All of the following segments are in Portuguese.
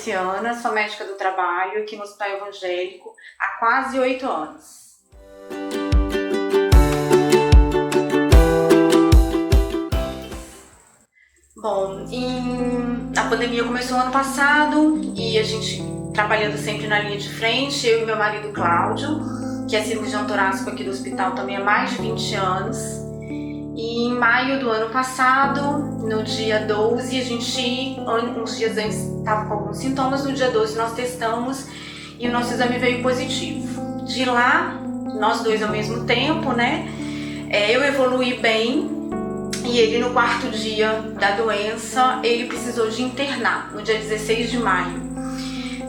Luciana, sou médica do trabalho aqui no Hospital Evangélico há quase 8 anos. Bom, a pandemia começou ano passado e a gente trabalhando sempre na linha de frente, eu e meu marido Cláudio, que é cirurgião torácico aqui do hospital também há mais de 20 anos. E em maio do ano passado, no dia 12, a gente, uns dias antes, estava com alguns sintomas, no dia 12 nós testamos e o nosso exame veio positivo. De lá, nós dois ao mesmo tempo, né? Eu evoluí bem e ele no 4º dia da doença, ele precisou de internar, no dia 16 de maio.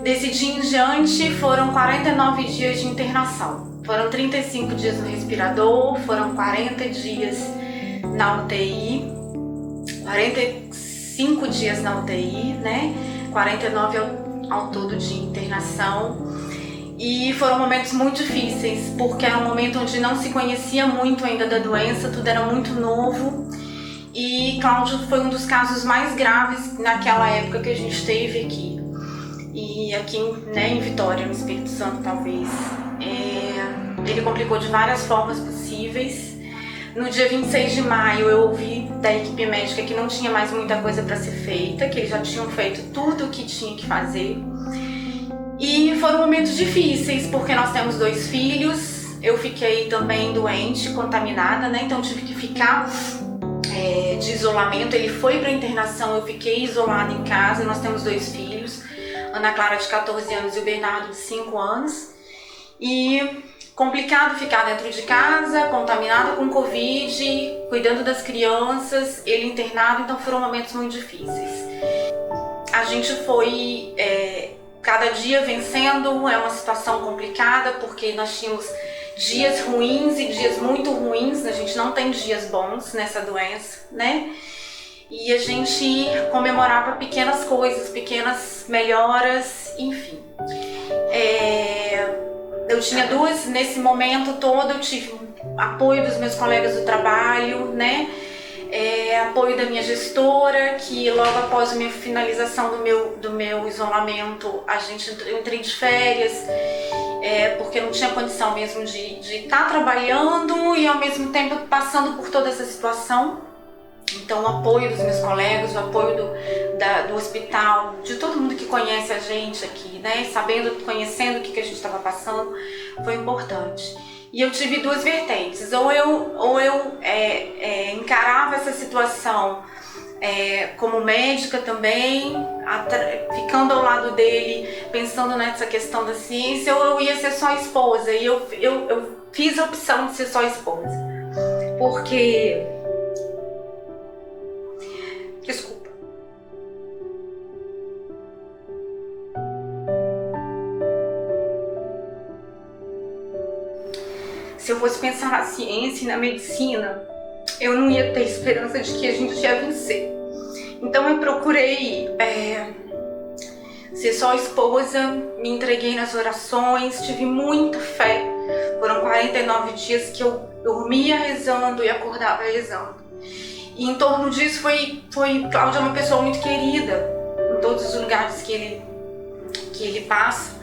Desse dia em diante foram 49 dias de internação. Foram 35 dias no respirador, foram 40 dias na UTI, 45 dias na UTI, né? 49 ao todo de internação. E foram momentos muito difíceis, porque era um momento onde não se conhecia muito ainda da doença, tudo era muito novo. E Cláudio foi um dos casos mais graves naquela época que a gente teve aqui. E aqui, né, em Vitória, no Espírito Santo, talvez. Ele complicou de várias formas possíveis. No dia 26 de maio, eu ouvi da equipe médica que não tinha mais muita coisa para ser feita, que eles já tinham feito tudo o que tinha que fazer. E foram momentos difíceis, porque nós temos 2 filhos. Eu fiquei também doente, contaminada, né? Então tive que ficar de isolamento. Ele foi para internação, eu fiquei isolada em casa. Nós temos 2 filhos, Ana Clara de 14 anos e o Bernardo de 5 anos. E complicado ficar dentro de casa, contaminado com Covid, cuidando das crianças, ele internado, então foram momentos muito difíceis. A gente foi cada dia vencendo, é uma situação complicada, porque nós tínhamos dias ruins e dias muito ruins, a gente não tem dias bons nessa doença, né? E a gente comemorava pequenas coisas, pequenas melhoras, enfim. Eu tinha 2, nesse momento todo eu tive apoio dos meus colegas do trabalho, né? Apoio da minha gestora, que logo após a minha finalização do meu isolamento, eu entrei de férias, porque não tinha condição mesmo de estar trabalhando e ao mesmo tempo passando por toda essa situação. Então o apoio dos meus colegas, o apoio do hospital, de todo mundo que conhece a gente aqui, né, conhecendo o que a gente estava passando, foi importante. E eu tive 2 vertentes, ou eu encarava essa situação como médica também, ficando ao lado dele, pensando nessa questão da ciência, ou eu ia ser só esposa, e eu fiz a opção de ser só esposa, porque... Desculpa. Se eu fosse pensar na ciência e na medicina, eu não ia ter esperança de que a gente ia vencer. Então eu procurei ser só esposa, me entreguei nas orações, tive muita fé. Foram 49 dias que eu dormia rezando e acordava rezando. E em torno disso Cláudio é uma pessoa muito querida em todos os lugares que ele passa.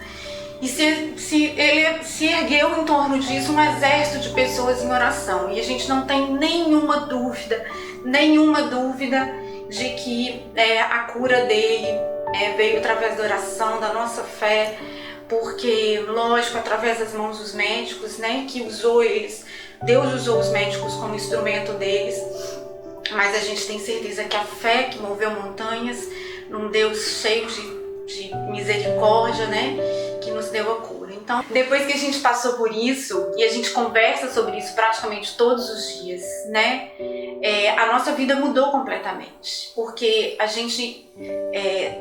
E ele se ergueu em torno disso um exército de pessoas em oração. E a gente não tem nenhuma dúvida de que a cura dele veio através da oração, da nossa fé, porque, lógico, através das mãos dos médicos, né, que usou eles, Deus usou os médicos como instrumento deles. Mas a gente tem certeza que a fé que moveu montanhas, num Deus cheio de misericórdia, né, que nos deu a cura. Então, depois que a gente passou por isso, e a gente conversa sobre isso praticamente todos os dias, né, a nossa vida mudou completamente. Porque a gente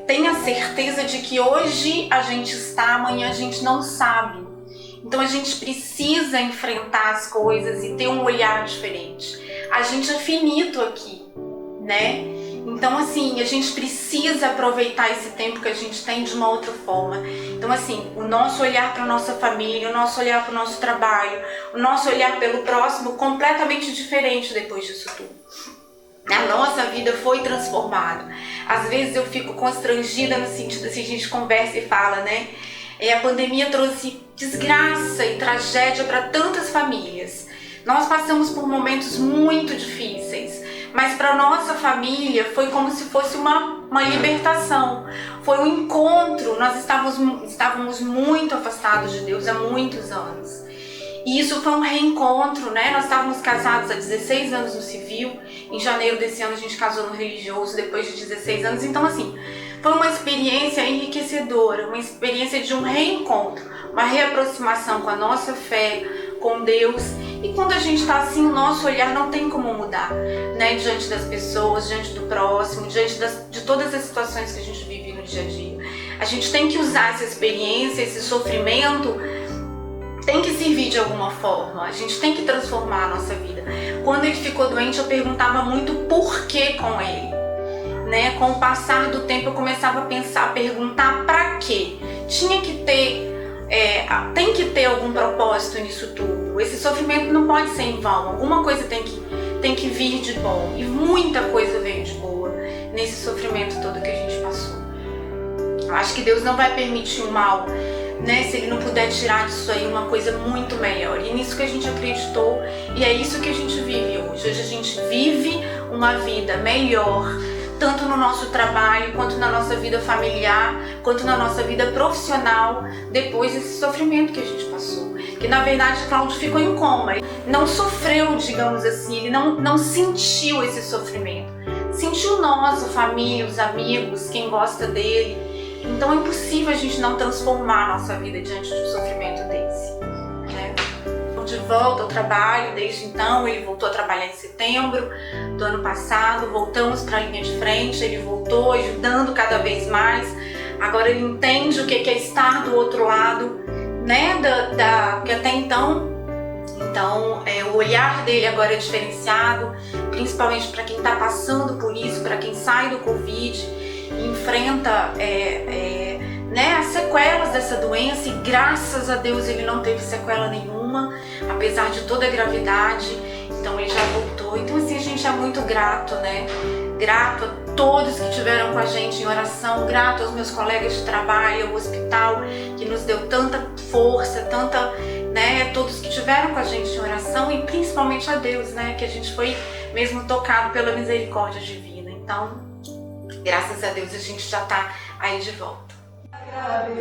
tem a certeza de que hoje a gente está, amanhã a gente não sabe. Então a gente precisa enfrentar as coisas e ter um olhar diferente. A gente é finito aqui, né? Então assim, a gente precisa aproveitar esse tempo que a gente tem de uma outra forma. Então assim, o nosso olhar para a nossa família, o nosso olhar para o nosso trabalho, o nosso olhar pelo próximo completamente diferente depois disso tudo. A nossa vida foi transformada. Às vezes eu fico constrangida no sentido assim, a gente conversa e fala, né? A pandemia trouxe desgraça e tragédia para tantas famílias. Nós passamos por momentos muito difíceis, mas para nossa família foi como se fosse uma libertação. Foi um encontro. Nós estávamos muito afastados de Deus há muitos anos. E isso foi um reencontro, né? Nós estávamos casados há 16 anos no civil. Em janeiro desse ano a gente casou no religioso depois de 16 anos. Então, assim, foi uma experiência enriquecedora, uma experiência de um reencontro, uma reaproximação com a nossa fé, com Deus. E quando a gente está assim, o nosso olhar não tem como mudar, né? Diante das pessoas, diante do próximo, diante de todas as situações que a gente vive no dia a dia. A gente tem que usar essa experiência, esse sofrimento, tem que servir de alguma forma. A gente tem que transformar a nossa vida. Quando ele ficou doente, eu perguntava muito por que com ele, né? Com o passar do tempo eu começava a pensar, a perguntar para quê. Tem que ter algum propósito nisso tudo. Esse sofrimento não pode ser em vão. Alguma coisa tem que vir de bom. E muita coisa veio de boa nesse sofrimento todo que a gente passou. Eu acho que Deus não vai permitir o mal, né, se Ele não puder tirar disso aí uma coisa muito melhor. E nisso que a gente acreditou, e é isso que a gente vive hoje. Hoje a gente vive uma vida melhor, tanto no nosso trabalho, quanto na nossa vida familiar, quanto na nossa vida profissional, depois desse sofrimento que a gente passou. Que na verdade Cláudio ficou em coma, ele não sofreu, digamos assim, ele não sentiu esse sofrimento. Sentiu nós, a família, os amigos, quem gosta dele. Então é impossível a gente não transformar a nossa vida diante de um sofrimento desse, né? De volta ao trabalho, desde então, ele voltou a trabalhar em setembro do ano passado, voltamos para a linha de frente, ele voltou ajudando cada vez mais. Agora ele entende o que é estar do outro lado, né? Que até então, o olhar dele agora é diferenciado, principalmente para quem está passando por isso, para quem sai do Covid, enfrenta as sequelas dessa doença, e graças a Deus ele não teve sequela nenhuma, apesar de toda a gravidade. Então ele já voltou. Então assim, a gente é muito grato, né? Grato a todos que estiveram com a gente em oração, grato aos meus colegas de trabalho, ao hospital, que nos deu tanta força, todos que estiveram com a gente em oração, e principalmente a Deus, né? Que a gente foi mesmo tocado pela misericórdia divina. Então, graças a Deus a gente já está aí de volta. Agradeço.